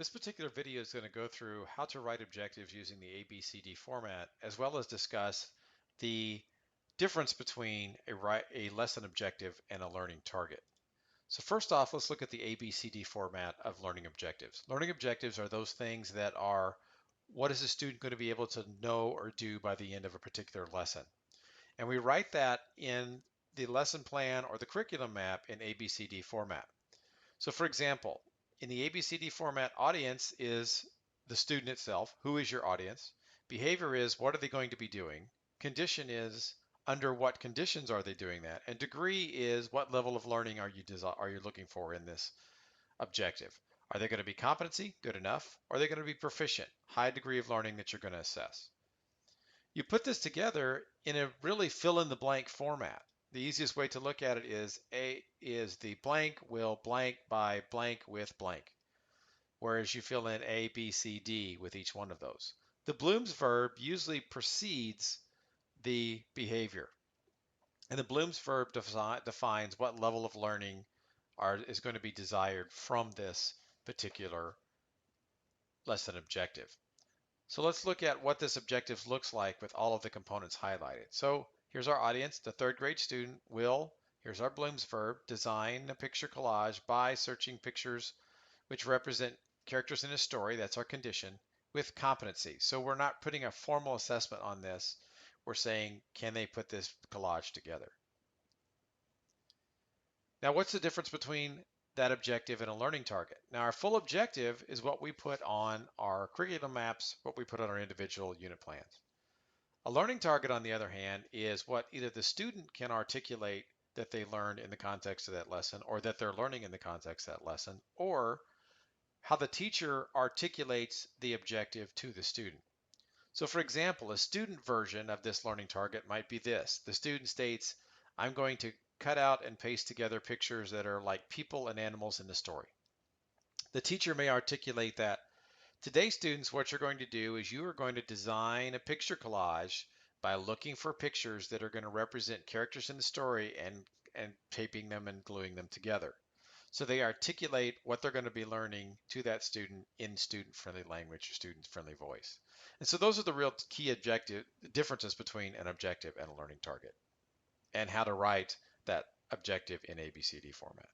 This particular video is going to go through how to write objectives using the ABCD format, as well as discuss the difference between a lesson objective and a learning target. So first off, let's look at the ABCD format of learning objectives. Learning objectives are those things that are what is a student going to be able to know or do by the end of a particular lesson. And we write that in the lesson plan or the curriculum map in ABCD format. So for example, in the ABCD format, audience is the student itself. Who is your audience? Behavior is what are they going to be doing? Condition is under what conditions are they doing that? And degree is what level of learning are you looking for in this objective? Are they going to be competency, good enough? Or are they going to be proficient, high degree of learning that you're going to assess? You put this together in a really fill in the blank format. The easiest way to look at it is A is the blank will blank by blank with blank, whereas you fill in A, B, C, D with each one of those. The Bloom's verb usually precedes the behavior, and the Bloom's verb defines what level of learning is going to be desired from this particular lesson objective. So let's look at what this objective looks like with all of the components highlighted. So here's our audience, the third grade student will, here's our Bloom's verb, design a picture collage by searching pictures which represent characters in a story, that's our condition, with competency. So we're not putting a formal assessment on this. We're saying, can they put this collage together? Now, what's the difference between that objective and a learning target? Now, our full objective is what we put on our curriculum maps, what we put on our individual unit plans. A learning target, on the other hand, is what either the student can articulate that they learned in the context of that lesson, or that they're learning in the context of that lesson, or how the teacher articulates the objective to the student. So for example, a student version of this learning target might be this. The student states, I'm going to cut out and paste together pictures that are like people and animals in the story. The teacher may articulate that today, students, what you're going to do is you are going to design a picture collage by looking for pictures that are going to represent characters in the story and taping them and gluing them together. So they articulate what they're going to be learning to that student in student-friendly language or student-friendly voice. And so those are the real key differences between an objective and a learning target, and how to write that objective in ABCD format.